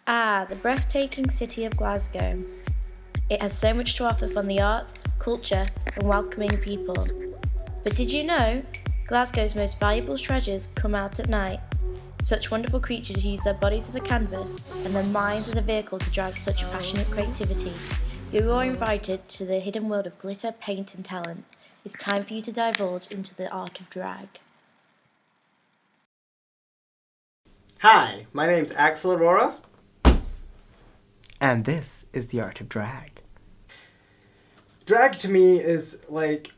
Ah, the breathtaking city of Glasgow. It has so much to offer from the art, culture, and welcoming people. But did you know? Glasgow's most valuable treasures come out at night. Such wonderful creatures use their bodies as a canvas and their minds as a vehicle to drive such passionate creativity. You are invited to the hidden world of glitter, paint, and talent. It's time for you to divulge into the art of drag. Hi, my name's Axel Aurora. And this is the art of drag. Drag to me is like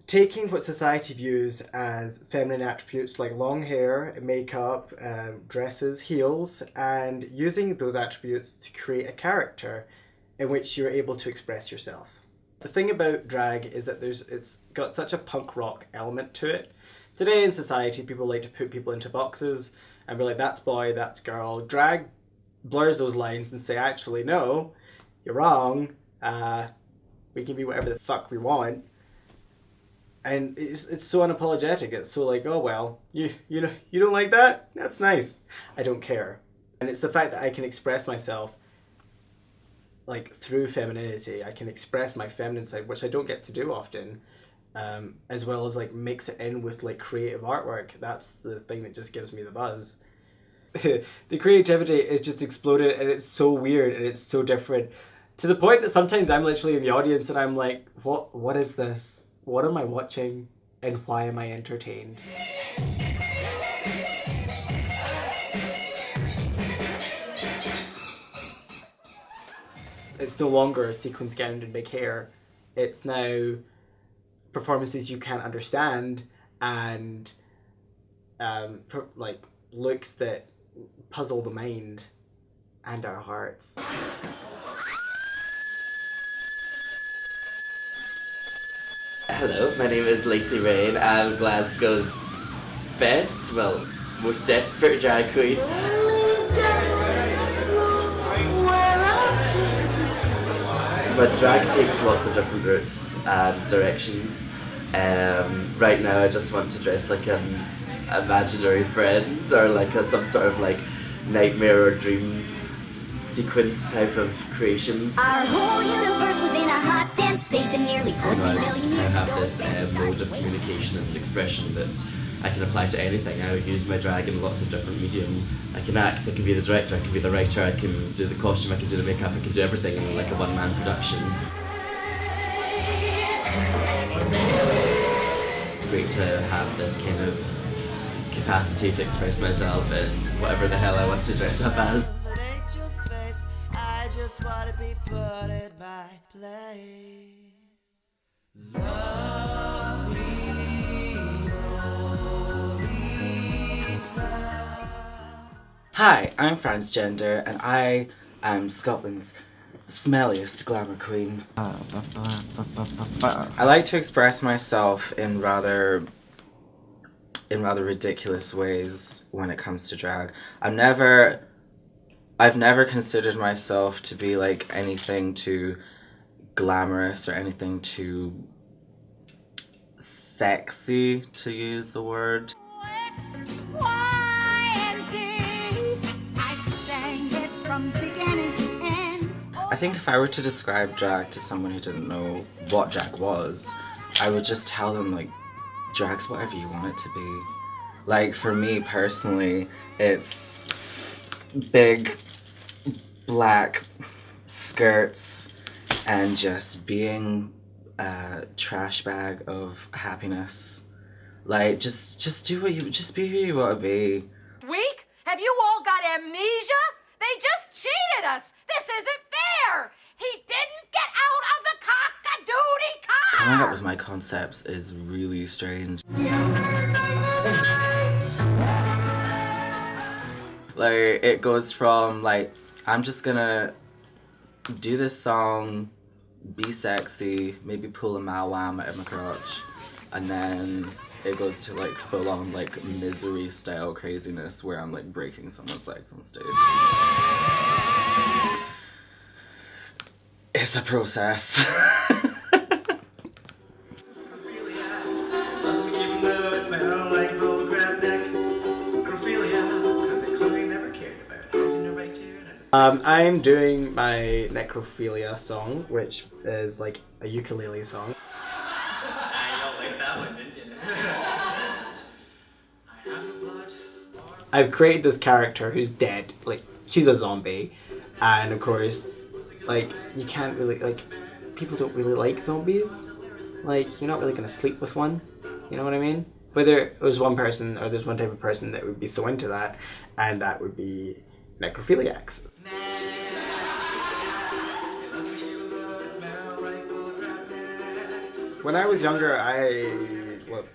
taking what society views as feminine attributes like long hair, makeup, dresses, heels, and using those attributes to create a character in which you're able to express yourself. The thing about drag is that it's got such a punk rock element to it. Today in society, people like to put people into boxes and be like, that's boy, that's girl. Drag blurs those lines and say, actually, no, you're wrong. We can be whatever the fuck we want. And it's so unapologetic. It's so like, oh well, you don't like that? That's nice. I don't care. And it's the fact that I can express myself like through femininity. I can express my feminine side, which I don't get to do often, as well as like mix it in with like creative artwork. That's the thing that just gives me the buzz. The creativity is just exploded, and it's so weird and it's so different, to the point that sometimes I'm literally in the audience and I'm like, what is this? What am I watching, and why am I entertained? It's no longer a sequins gown and big hair. It's now performances you can't understand and like looks that puzzle the mind and our hearts. Hello, my name is Lacey Rain. I'm Glasgow's best, well, most desperate drag queen. But drag takes lots of different routes and directions. Right now I just want to dress like an imaginary friend, or like some sort of like nightmare or dream sequence type of creations. Our whole universe was in a hot, dense state that nearly 14 million years I have ago. this mode of communication and expression that I can apply to anything. I use my drag in lots of different mediums. I can act, I can be the director, I can be the writer, I can do the costume, I can do the makeup, I can do everything in like a one-man production. It's great to have this kind of capacity to express myself in whatever the hell I want to dress up as. I just wanna be put in my place. Love me, Lolita. Hi, I'm Transgender, and I am Scotland's smelliest glamour queen. I like to express myself in rather ridiculous ways when it comes to drag. I've never considered myself to be like anything too glamorous or anything too sexy, to use the word. I think if I were to describe drag to someone who didn't know what drag was, I would just tell them like, drag's whatever you want it to be. Like for me personally, it's big black skirts and just being a trash bag of happiness. Like just do what you, just be who you want to be. Weak? Have you all got amnesia? They just cheated us. This isn't fair. He didn't get out of the cock-a-doodie car. Coming up with my concepts is really strange. Like it goes from like, I'm just gonna do this song, be sexy, maybe pull a malwam out of my crotch, and then it goes to like full on like Misery style craziness where I'm like breaking someone's legs on stage. It's a process. I'm doing my necrophilia song, which is like a ukulele song. I don't like that one, didn't you? I have no blood. I've created this character who's dead, like she's a zombie, and of course, like you can't really like people don't really like zombies. Like you're not really gonna sleep with one, you know what I mean? Whether it was one person or there's one type of person that would be so into that, and that would be necrophiliacs. When I was younger,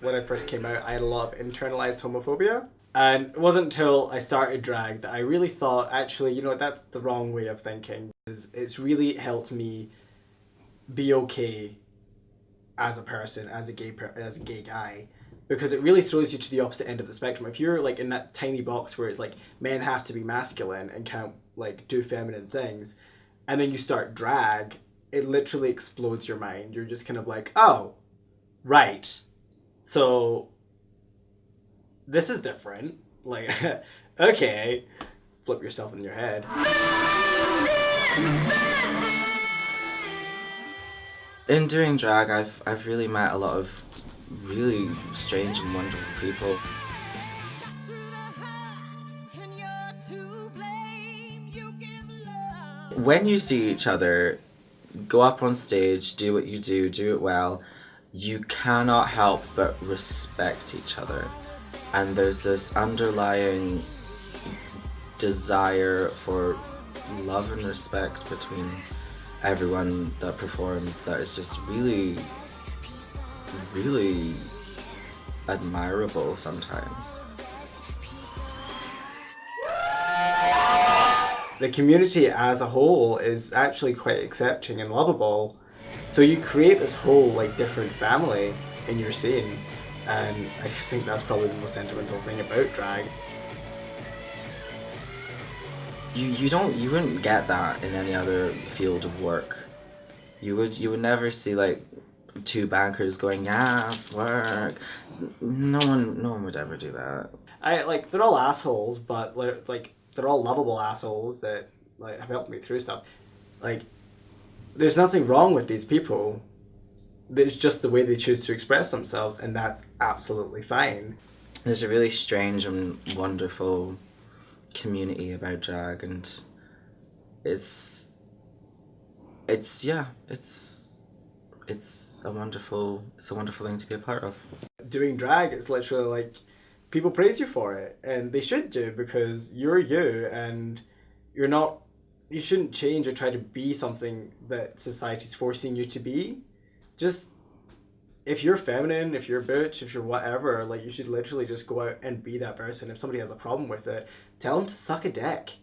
when I first came out, I had a lot of internalized homophobia. And it wasn't until I started drag that I really thought, actually, you know, that's the wrong way of thinking. It's really helped me be okay as a person, as a gay guy, because it really throws you to the opposite end of the spectrum. If you're like in that tiny box where it's like men have to be masculine and can't like do feminine things, and then you start drag, it literally explodes your mind. You're just kind of like, oh, right. So this is different. Like, okay. Flip yourself in your head. In doing drag, I've really met a lot of really strange and wonderful people. When you see each other, go up on stage, do what you do it well, you cannot help but respect each other. And there's this underlying desire for love and respect between everyone that performs that is just really, really admirable sometimes. The community as a whole is actually quite accepting and lovable. So you create this whole like different family in your scene, and I think that's probably the most sentimental thing about drag. You wouldn't get that in any other field of work. You would never see like two bankers going, yes, work. No one would ever do that. They're all assholes, but like they're all lovable assholes that like have helped me through stuff. Like there's nothing wrong with these people. It's just the way they choose to express themselves, and that's absolutely fine. There's a really strange and wonderful community about drag, and it's a wonderful thing to be a part of. Doing drag, it's literally like people praise you for it, and they should do, because you're you, and you shouldn't change or try to be something that society's forcing you to be. Just if you're feminine, if you're butch, if you're whatever, like you should literally just go out and be that person. If somebody has a problem with it, tell them to suck a dick.